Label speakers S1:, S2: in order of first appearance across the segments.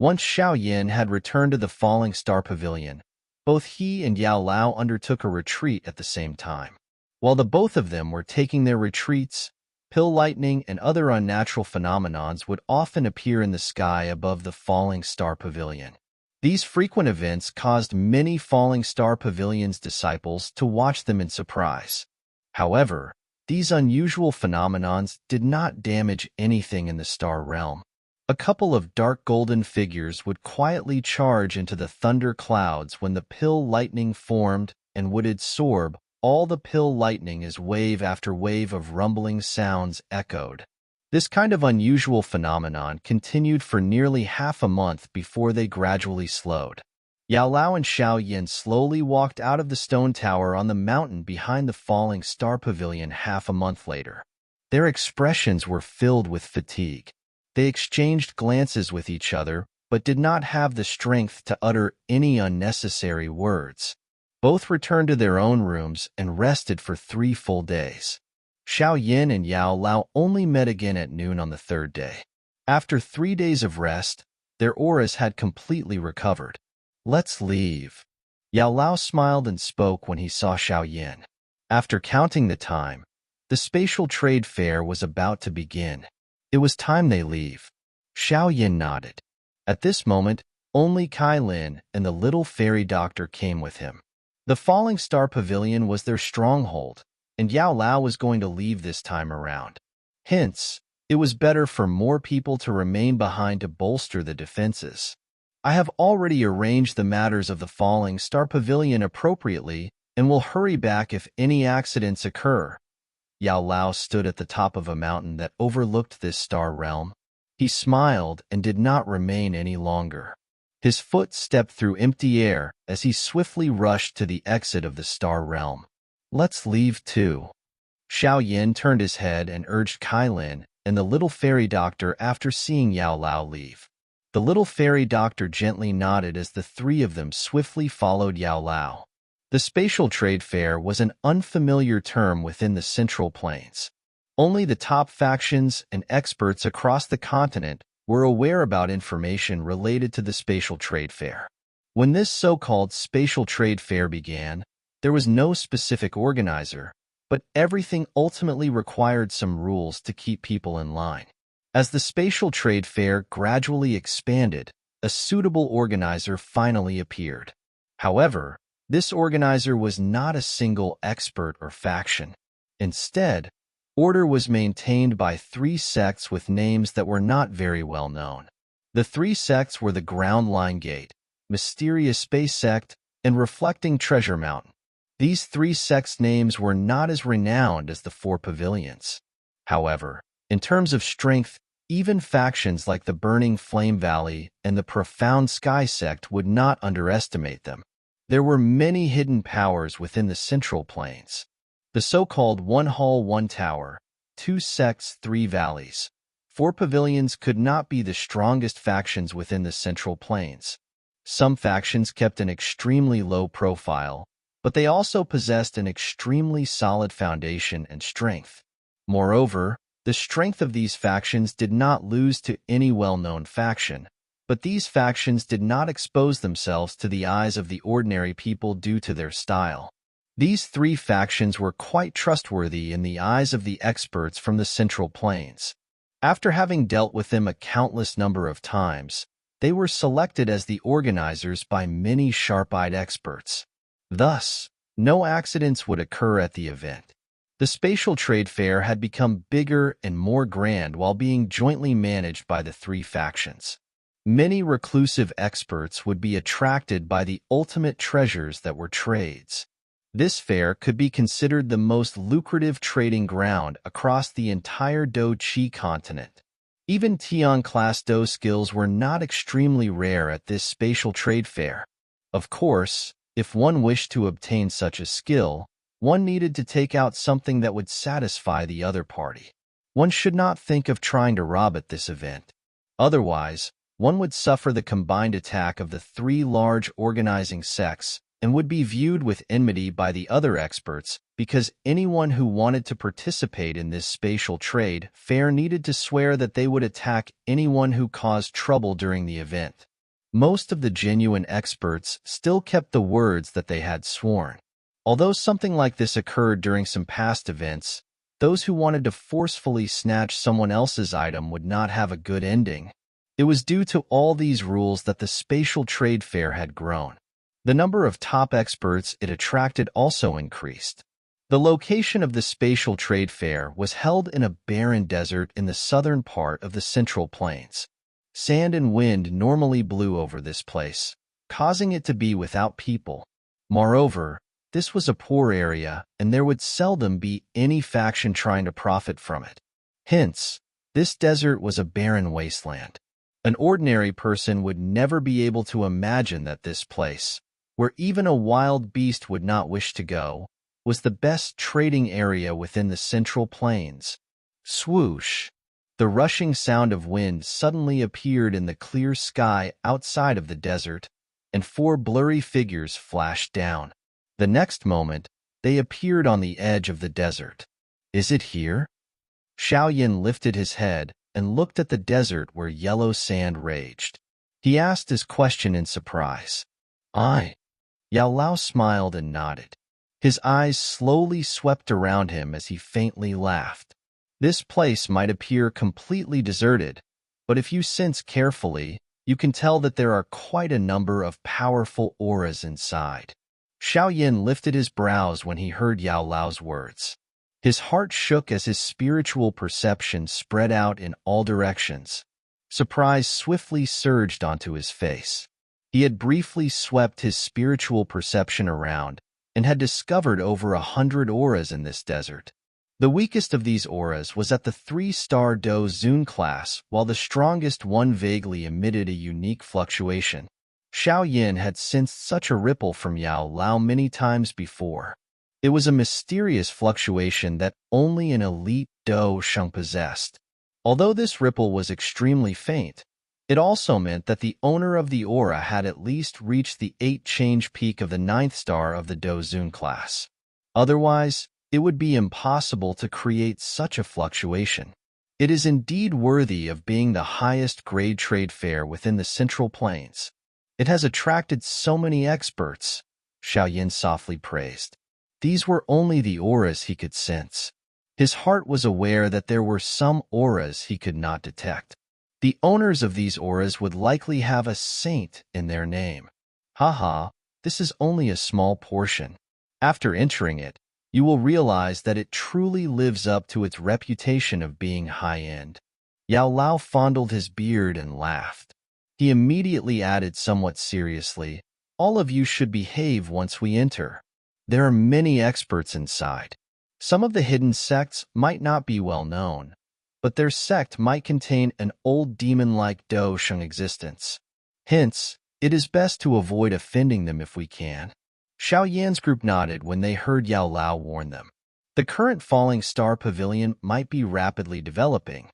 S1: Once Xiao Yin had returned to the Falling Star Pavilion, both he and Yao Lao undertook a retreat at the same time. While the both of them were taking their retreats, pill lightning and other unnatural phenomenons would often appear in the sky above the Falling Star Pavilion. These frequent events caused many Falling Star Pavilion's disciples to watch them in surprise. However, these unusual phenomenons did not damage anything in the star realm. A couple of dark golden figures would quietly charge into the thunder clouds when the pill lightning formed and would absorb all the pill lightning as wave after wave of rumbling sounds echoed. This kind of unusual phenomenon continued for nearly half a month before they gradually slowed. Yao Lao and Xiao Yin slowly walked out of the stone tower on the mountain behind the Falling Star Pavilion half a month later. Their expressions were filled with fatigue. They exchanged glances with each other, but did not have the strength to utter any unnecessary words. Both returned to their own rooms and rested for 3 full days. Xiao Yin and Yao Lao only met again at noon on the 3rd day. After 3 days of rest, their auras had completely recovered. "Let's leave." Yao Lao smiled and spoke when he saw Xiao Yin. After counting the time, the spatial trade fair was about to begin. It was time they leave. Xiao Yin nodded. At this moment, only Kai Lin and the little fairy doctor came with him. The Falling Star Pavilion was their stronghold, and Yao Lao was going to leave this time around. Hence, it was better for more people to remain behind to bolster the defenses. "I have already arranged the matters of the Falling Star Pavilion appropriately and will hurry back if any accidents occur." Yao Lao stood at the top of a mountain that overlooked this star realm. He smiled and did not remain any longer. His foot stepped through empty air as he swiftly rushed to the exit of the star realm. "Let's leave too." Xiao Yin turned his head and urged Kai Lin and the little fairy doctor after seeing Yao Lao leave. The little fairy doctor gently nodded as the 3 of them swiftly followed Yao Lao. The spatial trade fair was an unfamiliar term within the Central Plains. Only the top factions and experts across the continent were aware about information related to the spatial trade fair. When this so-called spatial trade fair began, there was no specific organizer, but everything ultimately required some rules to keep people in line. As the spatial trade fair gradually expanded, a suitable organizer finally appeared. However, this organizer was not a single expert or faction. Instead, order was maintained by 3 sects with names that were not very well known. The 3 sects were the Ground Line Gate, Mysterious Space Sect, and Reflecting Treasure Mountain. These 3 sects' names were not as renowned as the 4 pavilions. However, in terms of strength, even factions like the Burning Flame Valley and the Profound Sky Sect would not underestimate them. There were many hidden powers within the Central Plains. The so-called 1 Hall 1 Tower, 2 sects 3 valleys, 4 pavilions could not be the strongest factions within the Central Plains. Some factions kept an extremely low profile, but they also possessed an extremely solid foundation and strength. Moreover, the strength of these factions did not lose to any well-known faction, but these factions did not expose themselves to the eyes of the ordinary people due to their style. These 3 factions were quite trustworthy in the eyes of the experts from the Central Plains. After having dealt with them a countless number of times, they were selected as the organizers by many sharp-eyed experts. Thus, no accidents would occur at the event. The spatial trade fair had become bigger and more grand while being jointly managed by the 3 factions. Many reclusive experts would be attracted by the ultimate treasures that were trades. This fair could be considered the most lucrative trading ground across the entire Do Chi continent. Even Tian-class Do skills were not extremely rare at this spatial trade fair. Of course, if one wished to obtain such a skill, one needed to take out something that would satisfy the other party. One should not think of trying to rob at this event. Otherwise, one would suffer the combined attack of the 3 large organizing sects and would be viewed with enmity by the other experts because anyone who wanted to participate in this spatial trade fair needed to swear that they would attack anyone who caused trouble during the event. Most of the genuine experts still kept the words that they had sworn. Although something like this occurred during some past events, those who wanted to forcefully snatch someone else's item would not have a good ending. It was due to all these rules that the Spatial Trade Fair had grown. The number of top experts it attracted also increased. The location of the Spatial Trade Fair was held in a barren desert in the southern part of the Central Plains. Sand and wind normally blew over this place, causing it to be without people. Moreover, this was a poor area, and there would seldom be any faction trying to profit from it. Hence, this desert was a barren wasteland. An ordinary person would never be able to imagine that this place, where even a wild beast would not wish to go, was the best trading area within the Central Plains. Swoosh! The rushing sound of wind suddenly appeared in the clear sky outside of the desert, and 4 blurry figures flashed down. The next moment, they appeared on the edge of the desert. Is it here? Xiao Yin lifted his head and looked at the desert where yellow sand raged. He asked his question in surprise. Aye. Yao Lao smiled and nodded. His eyes slowly swept around him as he faintly laughed. This place might appear completely deserted, but if you sense carefully, you can tell that there are quite a number of powerful auras inside. Xiao Yin lifted his brows when he heard Yao Lao's words. His heart shook as his spiritual perception spread out in all directions. Surprise swiftly surged onto his face. He had briefly swept his spiritual perception around and had discovered over 100 auras in this desert. The weakest of these auras was at the 3-star Do Zun class, while the strongest one vaguely emitted a unique fluctuation. Xiao Yin had sensed such a ripple from Yao Lao many times before. It was a mysterious fluctuation that only an elite Do Sheng possessed. Although this ripple was extremely faint, it also meant that the owner of the aura had at least reached the 8-change peak of the 9th star of the Do Zun class. Otherwise, it would be impossible to create such a fluctuation. It is indeed worthy of being the highest grade trade fair within the Central Plains. It has attracted so many experts, Xiao Yin softly praised. These were only the auras he could sense. His heart was aware that there were some auras he could not detect. The owners of these auras would likely have a saint in their name. Haha, this is only a small portion. After entering it, you will realize that it truly lives up to its reputation of being high-end. Yao Lao fondled his beard and laughed. He immediately added somewhat seriously, all of you should behave once we enter. There are many experts inside. Some of the hidden sects might not be well known, but their sect might contain an old demon-like Do Sheng existence. Hence, it is best to avoid offending them if we can. Xiao Yan's group nodded when they heard Yao Lao warn them. The current Falling Star Pavilion might be rapidly developing,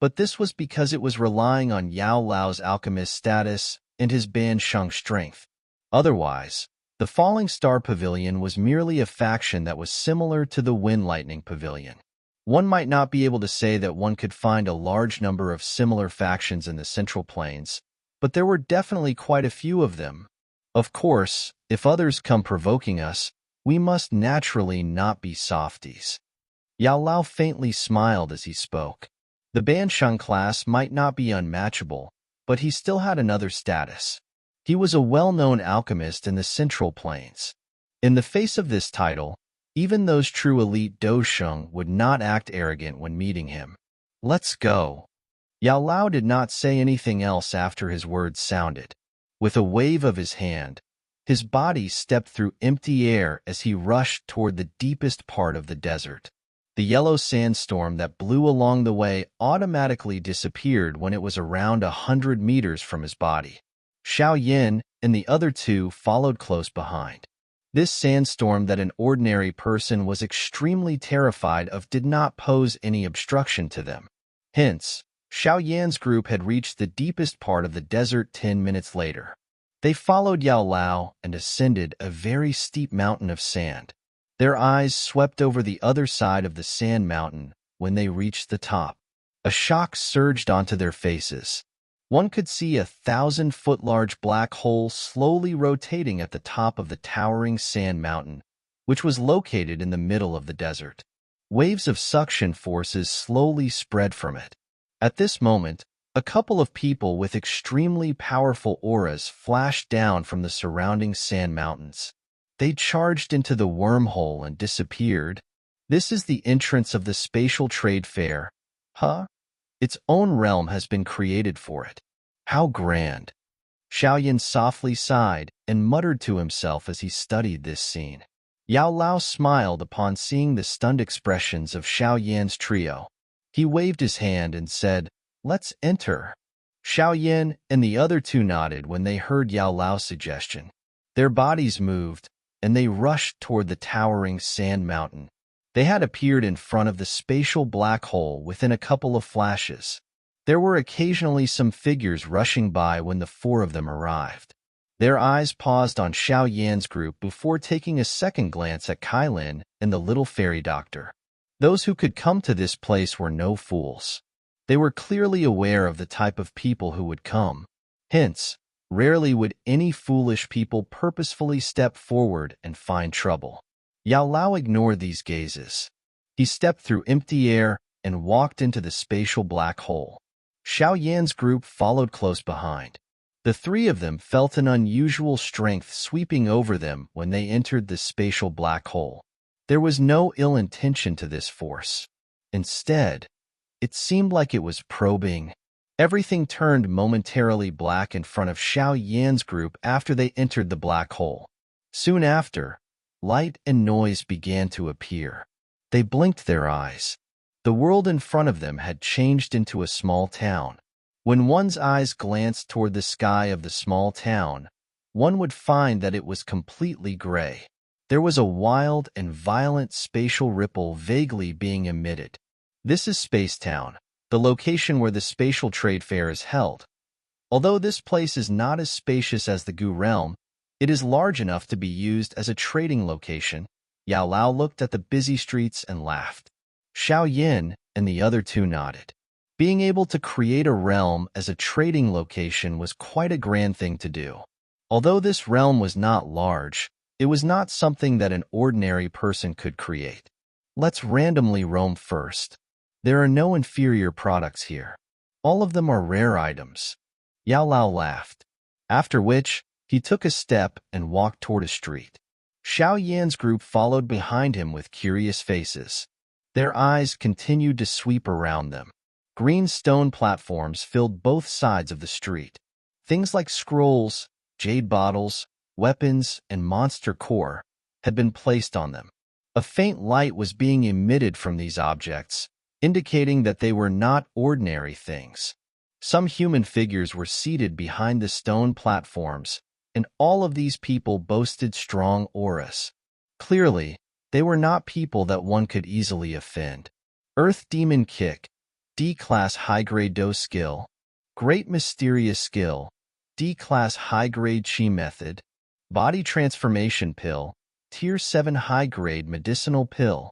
S1: but this was because it was relying on Yao Lao's alchemist status and his Ban Sheng strength. Otherwise, the Falling Star Pavilion was merely a faction that was similar to the Wind Lightning Pavilion. One might not be able to say that one could find a large number of similar factions in the Central Plains, but there were definitely quite a few of them. Of course, if others come provoking us, we must naturally not be softies. Yao Lao faintly smiled as he spoke. The Ban Sheng class might not be unmatchable, but he still had another status. He was a well-known alchemist in the Central Plains. In the face of this title, even those true elite Do Sheng would not act arrogant when meeting him. Let's go. Yao Lao did not say anything else after his words sounded. With a wave of his hand, his body stepped through empty air as he rushed toward the deepest part of the desert. The yellow sandstorm that blew along the way automatically disappeared when it was around 100 meters from his body. Xiao Yin and the other two followed close behind. This sandstorm that an ordinary person was extremely terrified of did not pose any obstruction to them. Hence, Xiao Yan's group had reached the deepest part of the desert 10 minutes later. They followed Yao Lao and ascended a very steep mountain of sand. Their eyes swept over the other side of the sand mountain when they reached the top. A shock surged onto their faces. One could see a 1,000-foot-large black hole slowly rotating at the top of the towering sand mountain, which was located in the middle of the desert. Waves of suction forces slowly spread from it. At this moment, a couple of people with extremely powerful auras flashed down from the surrounding sand mountains. They charged into the wormhole and disappeared. This is the entrance of the Spatial Trade Fair. Huh? Its own realm has been created for it. How grand! Xiaoyan softly sighed and muttered to himself as he studied this scene. Yao Lao smiled upon seeing the stunned expressions of Xiaoyan's trio. He waved his hand and said, "Let's enter." Xiaoyan and the other two nodded when they heard Yao Lao's suggestion. Their bodies moved, and they rushed toward the towering sand mountain. They had appeared in front of the spatial black hole within a couple of flashes. There were occasionally some figures rushing by when the four of them arrived. Their eyes paused on Xiaoyan's group before taking a second glance at Kailin and the little fairy doctor. Those who could come to this place were no fools. They were clearly aware of the type of people who would come. Hence, rarely would any foolish people purposefully step forward and find trouble. Yao Lao ignored these gazes. He stepped through empty air and walked into the spatial black hole. Xiaoyan's group followed close behind. The three of them felt an unusual strength sweeping over them when they entered the spatial black hole. There was no ill intention to this force. Instead, it seemed like it was probing. Everything turned momentarily black in front of Xiaoyan's group after they entered the black hole. Soon after, light and noise began to appear. They blinked their eyes. The world in front of them had changed into a small town. When one's eyes glanced toward the sky of the small town, one would find that it was completely gray. There was a wild and violent spatial ripple vaguely being emitted. This is Spacetown, the location where the Spatial Trade Fair is held. Although this place is not as spacious as the Gu realm, it is large enough to be used as a trading location. Yao Lao looked at the busy streets and laughed. Xiaoyan and the other two nodded. Being able to create a realm as a trading location was quite a grand thing to do. Although this realm was not large, it was not something that an ordinary person could create. Let's randomly roam first. There are no inferior products here. All of them are rare items. Yao Lao laughed. After which, he took a step and walked toward a street. Xiaoyan's group followed behind him with curious faces. Their eyes continued to sweep around them. Green stone platforms filled both sides of the street. Things like scrolls, jade bottles, weapons, and monster core had been placed on them. A faint light was being emitted from these objects, indicating that they were not ordinary things. Some human figures were seated behind the stone platforms, and all of these people boasted strong auras. Clearly, they were not people that one could easily offend. Earth Demon Kick, D-Class High-Grade Dose Skill, Great Mysterious Skill, D-Class High-Grade Chi Method, Body Transformation Pill, Tier 7 High-Grade Medicinal Pill,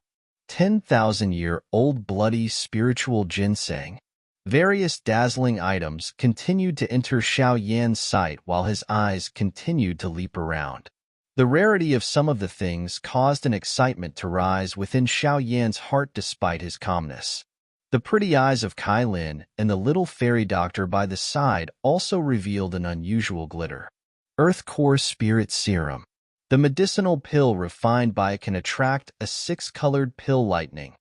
S1: 10,000-year-old Bloody Spiritual Ginseng. Various dazzling items continued to enter Xiaoyan's sight while his eyes continued to leap around. The rarity of some of the things caused an excitement to rise within Xiaoyan's heart despite his calmness. The pretty eyes of Kailin and the little fairy doctor by the side also revealed an unusual glitter. Earth Core Spirit Serum. The medicinal pill refined by it can attract a 6-colored pill lightning.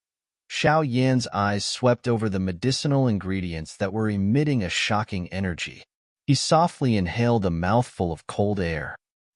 S1: Xiaoyan's eyes swept over the medicinal ingredients that were emitting a shocking energy. He softly inhaled a mouthful of cold air.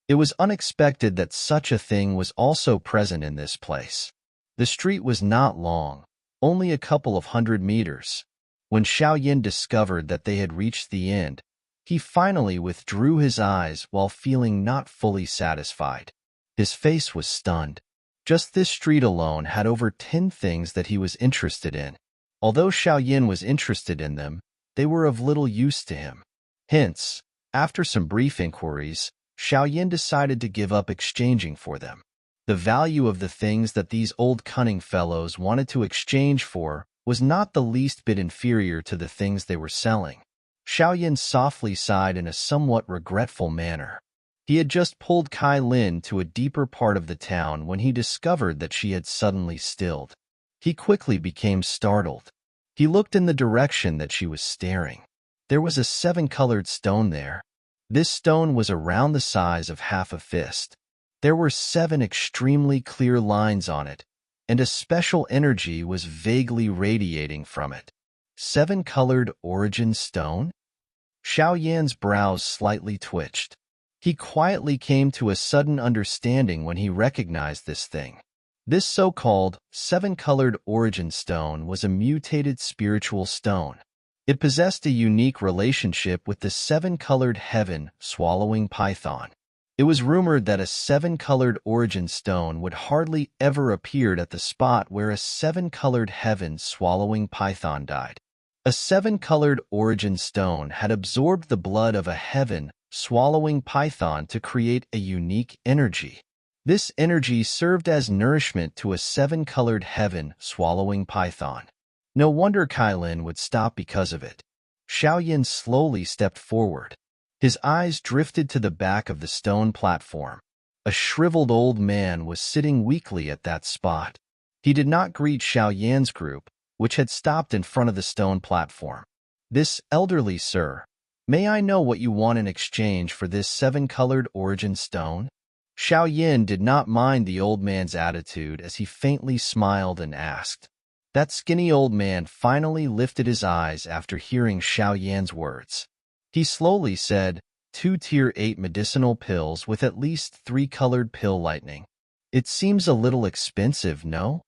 S1: It was unexpected that such a thing was also present in this place. The street was not long, only a couple of 100 meters. When Xiaoyan discovered that they had reached the end, he finally withdrew his eyes while feeling not fully satisfied. His face was stunned. Just this street alone had over 10 things that he was interested in. Although Xiaoyan was interested in them, they were of little use to him. Hence, after some brief inquiries, Xiaoyan decided to give up exchanging for them. The value of the things that these old cunning fellows wanted to exchange for was not the least bit inferior to the things they were selling. Xiaoyan softly sighed in a somewhat regretful manner. He had just pulled Kai Lin to a deeper part of the town when he discovered that she had suddenly stilled. He quickly became startled. He looked in the direction that she was staring. There was a seven-colored stone there. This stone was around the size of half a fist. There were 7 extremely clear lines on it, and a special energy was vaguely radiating from it. 7-colored origin stone? Xiaoyan's brows slightly twitched. He quietly came to a sudden understanding when he recognized this thing. This so-called 7-colored origin stone was a mutated spiritual stone. It possessed a unique relationship with the 7-colored heaven-swallowing python. It was rumored that a 7-colored origin stone would hardly ever appear at the spot where a 7-colored heaven-swallowing python died. A 7-colored origin stone had absorbed the blood of a heaven-swallowing python to create a unique energy. This energy served as nourishment to a 7-colored heaven-swallowing python. No wonder Kai Lin would stop because of it. Xiaoyan slowly stepped forward. His eyes drifted to the back of the stone platform. A shriveled old man was sitting weakly at that spot. He did not greet Xiaoyan's group, which had stopped in front of the stone platform. "This elderly sir, may I know what you want in exchange for this 7-colored origin stone?" Xiaoyan did not mind the old man's attitude as he faintly smiled and asked. That skinny old man finally lifted his eyes after hearing Xiaoyan's words. He slowly said, 2 Tier 8 medicinal pills with at least 3 colored pill lightning. It seems a little expensive, no?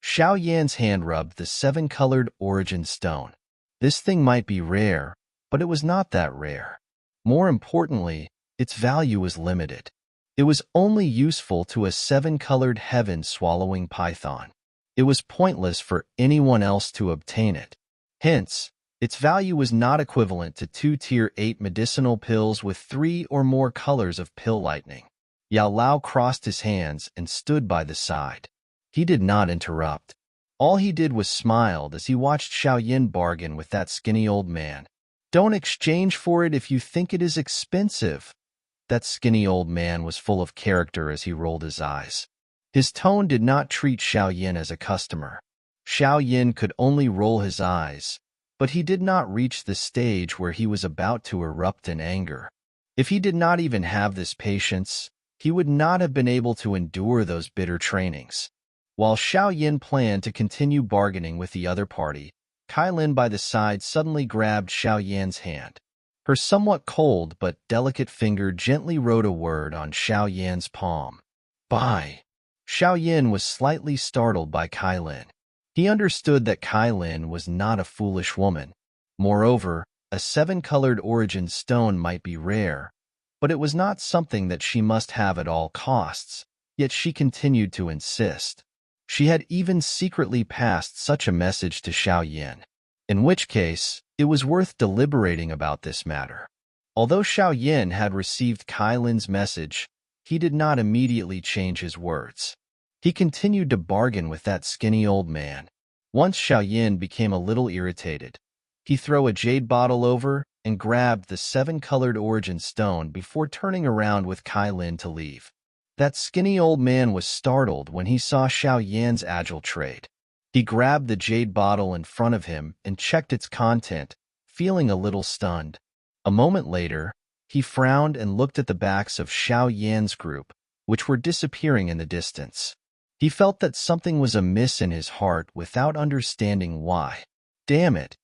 S1: Xiaoyan's hand rubbed the 7-colored origin stone. This thing might be rare, but it was not that rare. More importantly, its value was limited. It was only useful to a 7-colored heaven-swallowing python. It was pointless for anyone else to obtain it. Hence, its value was not equivalent to 2 Tier 8 medicinal pills with 3 or more colors of pill lightning. Yao Lao crossed his hands and stood by the side. He did not interrupt. All he did was smiled as he watched Xiaoyan bargain with that skinny old man. "Don't exchange for it if you think it is expensive." That skinny old man was full of character as he rolled his eyes. His tone did not treat Xiaoyan as a customer. Xiaoyan could only roll his eyes, but he did not reach the stage where he was about to erupt in anger. If he did not even have this patience, he would not have been able to endure those bitter trainings. While Xiaoyan planned to continue bargaining with the other party, Kai Lin by the side suddenly grabbed Xiaoyan's hand. Her somewhat cold but delicate finger gently wrote a word on Xiaoyan's palm. "Buy." Xiaoyan was slightly startled by Kai Lin. He understood that Kai Lin was not a foolish woman. Moreover, a 7-colored origin stone might be rare, but it was not something that she must have at all costs, yet she continued to insist. She had even secretly passed such a message to Xiaoyan, in which case it was worth deliberating about this matter. Although Xiaoyan had received Kai Lin's message, he did not immediately change his words. He continued to bargain with that skinny old man. Once Xiaoyan became a little irritated. He threw a jade bottle over and grabbed the 7-colored origin stone before turning around with Kai Lin to leave. That skinny old man was startled when he saw Xiaoyan's agile trade. He grabbed the jade bottle in front of him and checked its content, feeling a little stunned. A moment later, he frowned and looked at the backs of Xiaoyan's group, which were disappearing in the distance. He felt that something was amiss in his heart without understanding why. Damn it!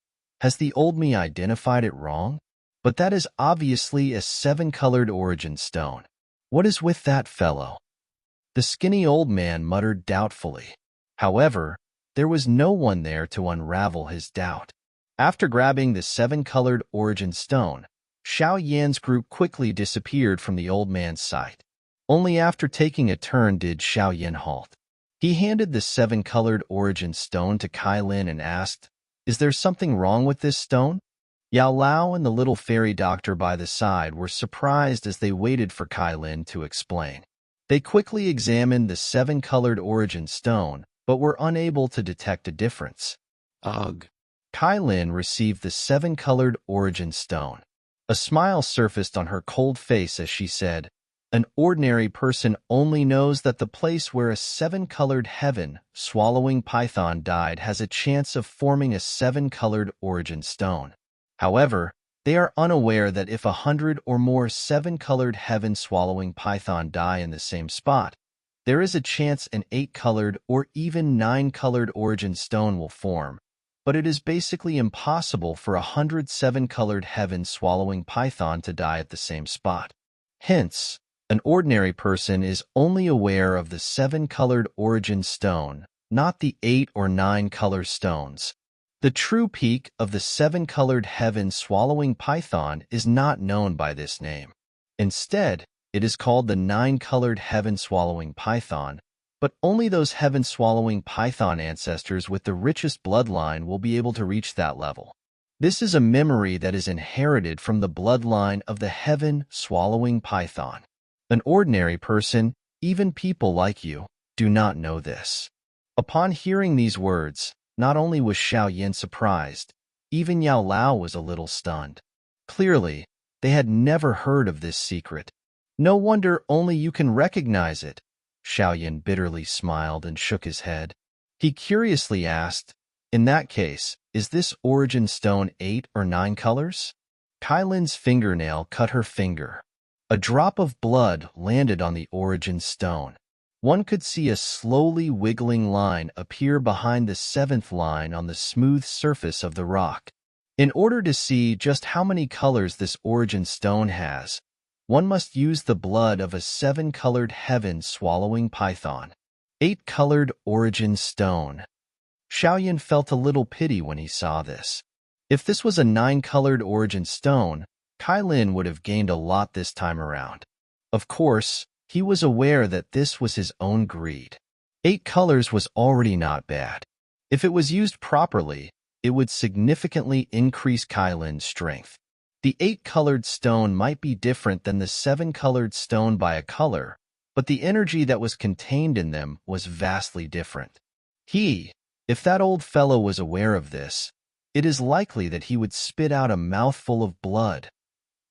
S1: Has the old me identified it wrong? But that is obviously a 7-colored origin stone. What is with that fellow? The skinny old man muttered doubtfully. However, there was no one there to unravel his doubt. After grabbing the 7-colored origin stone, Xiaoyan's group quickly disappeared from the old man's sight. Only after taking a turn did Xiaoyan halt. He handed the 7-colored origin stone to Kai Lin and asked, "Is there something wrong with this stone?" Yao Lao and the little fairy doctor by the side were surprised as they waited for Kai Lin to explain. They quickly examined the 7-colored origin stone, but were unable to detect a difference.
S2: Ugh.
S1: Kailin received the seven-colored origin stone. A smile surfaced on her cold face as she said, "An ordinary person only knows that the place where a seven-colored heaven swallowing python died has a chance of forming a seven-colored origin stone. However, they are unaware that if 100 or more seven-colored heaven swallowing python die in the same spot, there is a chance an eight-colored or even nine-colored origin stone will form. But it is basically impossible for 107-colored heaven swallowing python to die at the same spot. Hence, an ordinary person is only aware of the seven-colored origin stone, not the 8 or 9 color stones. The true peak of the seven-colored heaven swallowing python is not known by this name. Instead, it is called the 9-colored heaven swallowing python, but only those heaven-swallowing python ancestors with the richest bloodline will be able to reach that level. This is a memory that is inherited from the bloodline of the heaven-swallowing python. An ordinary person, even people like you, do not know this." Upon hearing these words, not only was Xiao Yin surprised, even Yao Lao was a little stunned. Clearly, they had never heard of this secret. "No wonder only you can recognize it." Xiao Yin bitterly smiled and shook his head. He curiously asked, "In that case, is this origin stone 8 or 9 colors?" Kailin's fingernail cut her finger. A drop of blood landed on the origin stone. One could see a slowly wiggling line appear behind the 7th line on the smooth surface of the rock. In order to see just how many colors this origin stone has, one must use the blood of a 7-colored heaven swallowing python. 8-colored origin stone. Xiaoyan felt a little pity when he saw this. If this was a 9-colored origin stone, Kailin would have gained a lot this time around. Of course, he was aware that this was his own greed. 8 colors was already not bad. If it was used properly, it would significantly increase Kailin's strength. The 8-colored stone might be different than the 7-colored stone by a color, but the energy that was contained in them was vastly different. If that old fellow was aware of this, it is likely that he would spit out a mouthful of blood.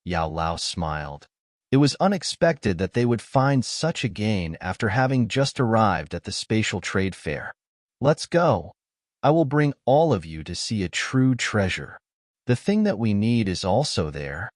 S1: Yao Lao smiled. It was unexpected that they would find such a gain after having just arrived at the Spatial Trade Fair. "Let's go. I will bring all of you to see a true treasure. The thing that we need is also there."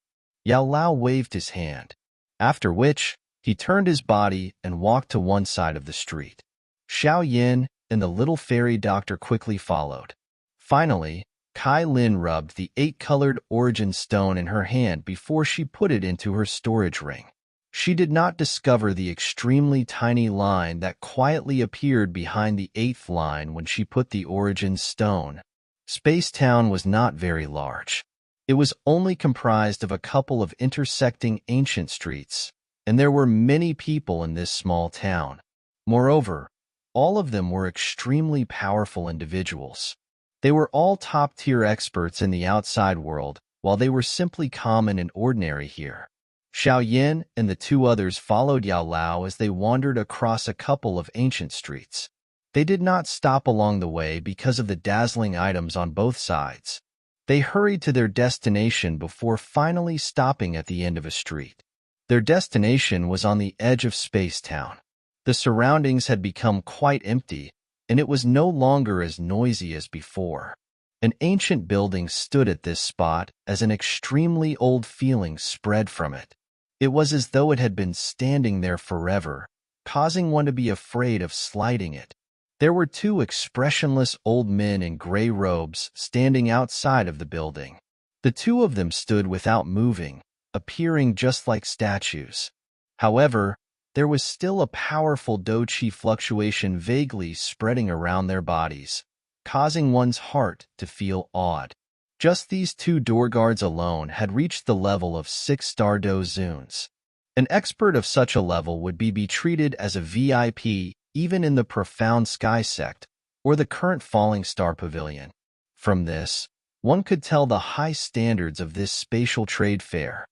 S1: Yao Lao waved his hand, after which he turned his body and walked to one side of the street. Xiao Yin and the little fairy doctor quickly followed. Finally, Kai Lin rubbed the 8-colored origin stone in her hand before she put it into her storage ring. She did not discover the extremely tiny line that quietly appeared behind the 8th line when she put the origin stone. Spacetown was not very large. It was only comprised of a couple of intersecting ancient streets, and there were many people in this small town. Moreover, all of them were extremely powerful individuals. They were all top-tier experts in the outside world, while they were simply common and ordinary here. Xiao Yin and the two others followed Yao Lao as they wandered across a couple of ancient streets. They did not stop along the way because of the dazzling items on both sides. They hurried to their destination before finally stopping at the end of a street. Their destination was on the edge of Spacetown. The surroundings had become quite empty, and it was no longer as noisy as before. An ancient building stood at this spot as an extremely old feeling spread from it. It was as though it had been standing there forever, causing one to be afraid of sliding it. There were two expressionless old men in gray robes standing outside of the building. The two of them stood without moving, appearing just like statues. However, there was still a powerful do-chi fluctuation vaguely spreading around their bodies, causing one's heart to feel awed. Just these two door guards alone had reached the level of 6-star do-zuns. An expert of such a level would be treated as a VIP even in the Profound Sky Sect or the current Falling Star Pavilion. From this, one could tell the high standards of this spatial trade fair.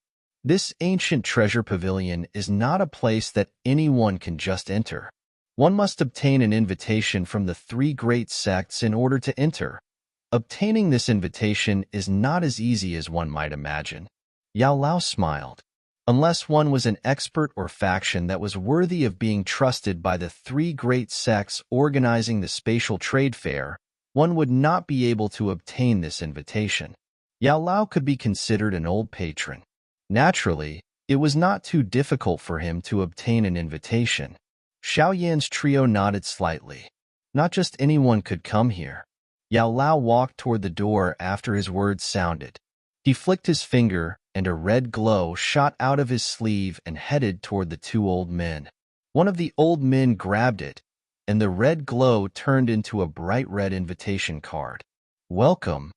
S1: This ancient treasure pavilion is not a place that anyone can just enter. One must obtain an invitation from the 3 great sects in order to enter. Obtaining this invitation is not as easy as one might imagine. Yao Lao smiled. Unless one was an expert or faction that was worthy of being trusted by the three great sects organizing the spatial trade fair, one would not be able to obtain this invitation. Yao Lao could be considered an old patron. Naturally, it was not too difficult for him to obtain an invitation. Xiao Yan's trio nodded slightly. Not just anyone could come here. Yao Lao walked toward the door after his words sounded. He flicked his finger, and a red glow shot out of his sleeve and headed toward the two old men. One of the old men grabbed it, and the red glow turned into a bright red invitation card. Welcome.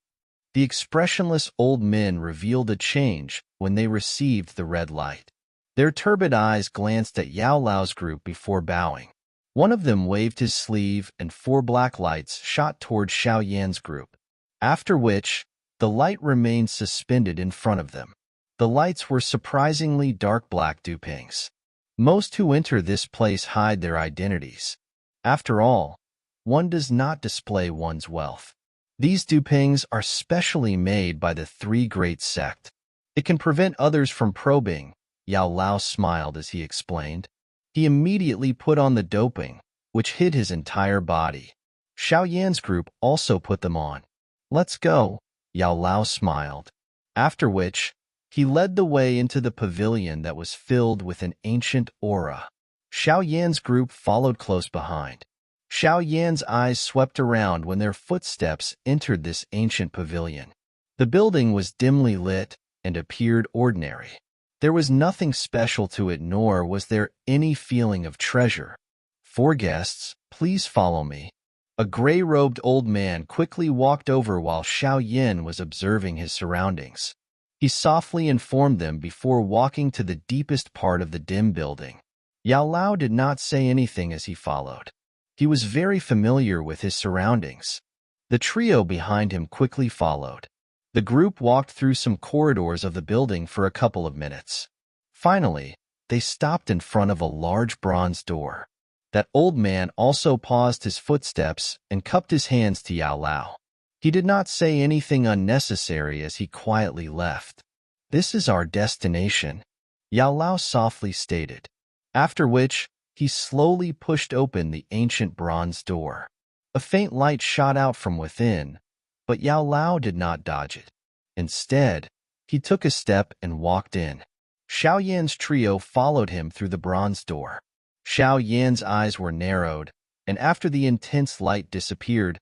S1: The expressionless old men revealed a change when they received the red light. Their turbid eyes glanced at Yao Lao's group before bowing. One of them waved his sleeve and 4 black lights shot toward Xiao Yan's group, after which the light remained suspended in front of them. The lights were surprisingly dark black dupings. Most who enter this place hide their identities. After all, one does not display one's wealth. These dupings are specially made by the three great sect. It can prevent others from probing. Yao Lao smiled as he explained. He immediately put on the doping, which hid his entire body. Xiao Yan's group also put them on. Let's go, Yao Lao smiled. After which, he led the way into the pavilion that was filled with an ancient aura. Xiao Yan's group followed close behind. Xiao Yan's eyes swept around when their footsteps entered this ancient pavilion. The building was dimly lit and appeared ordinary. There was nothing special to it, nor was there any feeling of treasure. 4 guests, please follow me. A gray-robed old man quickly walked over while Xiao Yan was observing his surroundings. He softly informed them before walking to the deepest part of the dim building. Yao Lao did not say anything as he followed. He was very familiar with his surroundings. The trio behind him quickly followed. The group walked through some corridors of the building for a couple of minutes. Finally, they stopped in front of a large bronze door. That old man also paused his footsteps and cupped his hands to Yao Lao. He did not say anything unnecessary as he quietly left. This is our destination, Yao Lao softly stated, after which he slowly pushed open the ancient bronze door. A faint light shot out from within, but Yao Lao did not dodge it. Instead, he took a step and walked in. Xiao Yan's trio followed him through the bronze door. Xiao Yan's eyes were narrowed, and after the intense light disappeared,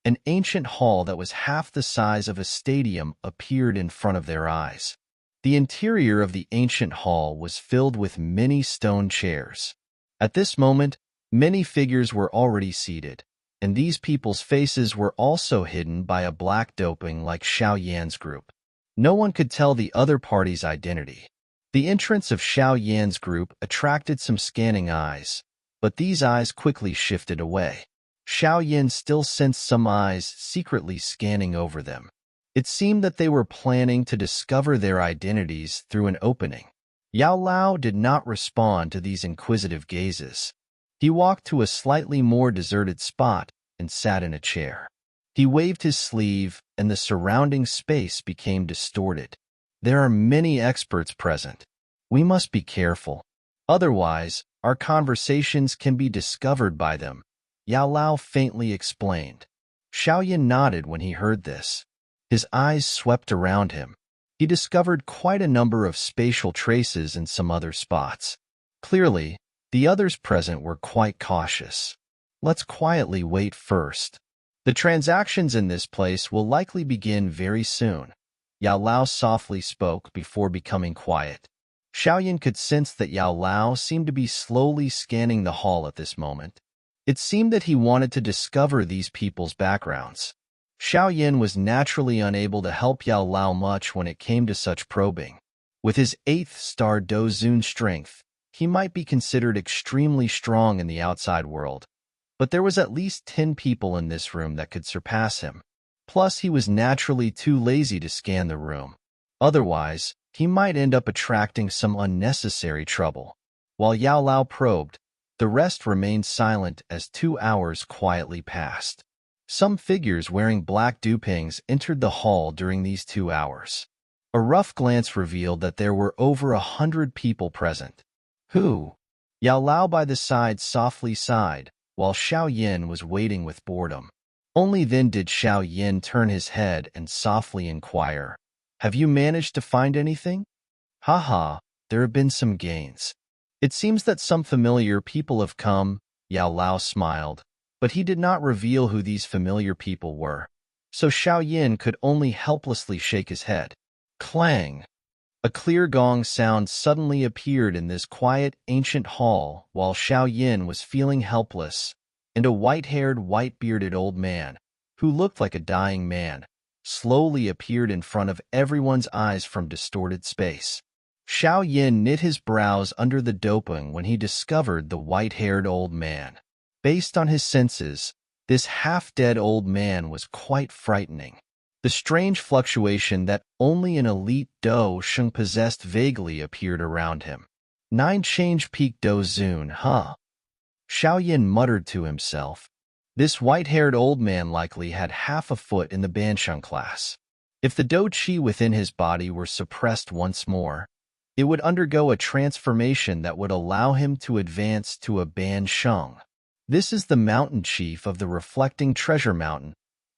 S1: an ancient hall that was half the size of a stadium appeared in front of their eyes. The interior of the ancient hall was filled with many stone chairs. At this moment, many figures were already seated, and these people's faces were also hidden by a black doping like Xiao Yan's group. No one could tell the other party's identity. The entrance of Xiao Yan's group attracted some scanning eyes, but these eyes quickly shifted away. Xiao Yan still sensed some eyes secretly scanning over them. It seemed that they were planning to discover their identities through an opening. Yao Lao did not respond to these inquisitive gazes. He walked to a slightly more deserted spot and sat in a chair. He waved his sleeve, and the surrounding space became distorted. There are many experts present. We must be careful. Otherwise, our conversations can be discovered by them, Yao Lao faintly explained. Xiao Yan nodded when he heard this. His eyes swept around him. He discovered quite a number of spatial traces in some other spots. Clearly, the others present were quite cautious. Let's quietly wait first. The transactions in this place will likely begin very soon. Yao Lao softly spoke before becoming quiet. Xiao Yan could sense that Yao Lao seemed to be slowly scanning the hall at this moment. It seemed that he wanted to discover these people's backgrounds. Xiao Yan was naturally unable to help Yao Lao much when it came to such probing. With his 8th star Dozun strength, he might be considered extremely strong in the outside world, but there was at least 10 people in this room that could surpass him. Plus, he was naturally too lazy to scan the room. Otherwise, he might end up attracting some unnecessary trouble. While Yao Lao probed, the rest remained silent as 2 hours quietly passed. Some figures wearing black dupings entered the hall during these 2 hours. A rough glance revealed that there were over 100 people present. Who? Yao Lao by the side softly sighed, while Xiao Yin was waiting with boredom. Only then did Xiao Yin turn his head and softly inquire, "Have you managed to find anything?" "Haha, there have been some gains. It seems that some familiar people have come," Yao Lao smiled, but he did not reveal who these familiar people were, so Xiao Yin could only helplessly shake his head. Clang! A clear gong sound suddenly appeared in this quiet, ancient hall while Xiao Yin was feeling helpless, and a white-haired, white-bearded old man, who looked like a dying man, slowly appeared in front of everyone's eyes from distorted space. Xiao Yin knit his brows under the doping when he discovered the white-haired old man. Based on his senses, this half-dead old man was quite frightening. The strange fluctuation that only an elite Do Sheng possessed vaguely appeared around him. 9 change peak Do Zun, huh? Xiao Yin muttered to himself. This white-haired old man likely had half a foot in the Bansheng class. If the Do Qi within his body were suppressed once more, it would undergo a transformation that would allow him to advance to a Bansheng. This is the mountain chief of the reflecting treasure mountain,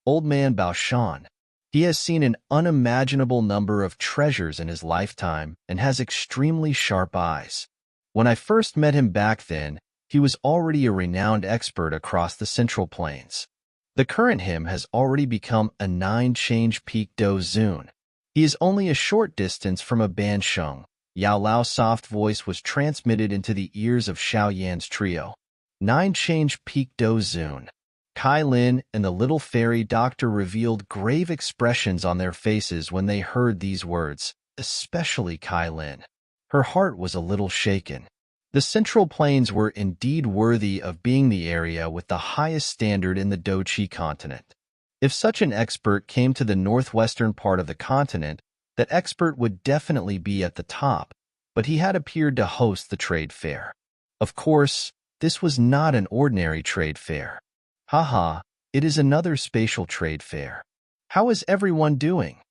S1: Old Man Baoshan. He has seen an unimaginable number of treasures in his lifetime and has extremely sharp eyes. When I first met him back then, he was already a renowned expert across the Central Plains. The current him has already become a 9 change peak Do Zun. He is only a short distance from a Bansheng. Yao Lao's soft voice was transmitted into the ears of Xiao Yan's trio. 9 change peak Do Zun. Kai Lin and the little fairy doctor revealed grave expressions on their faces when they heard these words, especially Kai Lin. Her heart was a little shaken. The Central Plains were indeed worthy of being the area with the highest standard in the Doqi continent. If such an expert came to the northwestern part of the continent, that expert would definitely be at the top, but he had appeared to host the trade fair. Of course, this was not an ordinary trade fair. Haha, it is another spatial trade fair. How is everyone doing?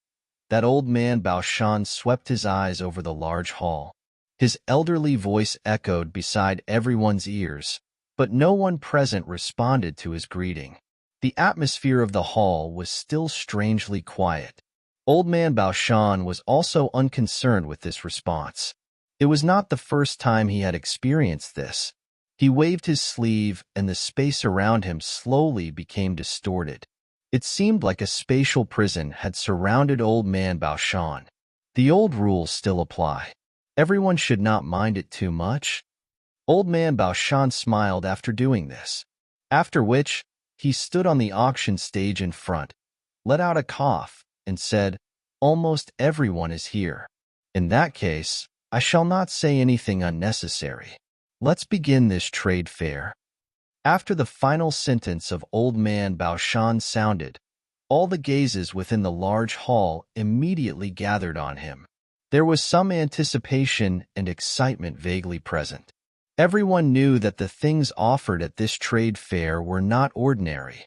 S1: That old man Baoshan swept his eyes over the large hall. His elderly voice echoed beside everyone's ears, but no one present responded to his greeting. The atmosphere of the hall was still strangely quiet. Old man Baoshan was also unconcerned with this response. It was not the first time he had experienced this. He waved his sleeve, and the space around him slowly became distorted. It seemed like a spatial prison had surrounded old man Baoshan. The old rules still apply. Everyone should not mind it too much. Old man Baoshan smiled after doing this, after which he stood on the auction stage in front, let out a cough, and said, "Almost everyone is here. In that case, I shall not say anything unnecessary. Let's begin this trade fair." After the final sentence of old man Baoshan sounded, all the gazes within the large hall immediately gathered on him. There was some anticipation and excitement vaguely present. Everyone knew that the things offered at this trade fair were not ordinary.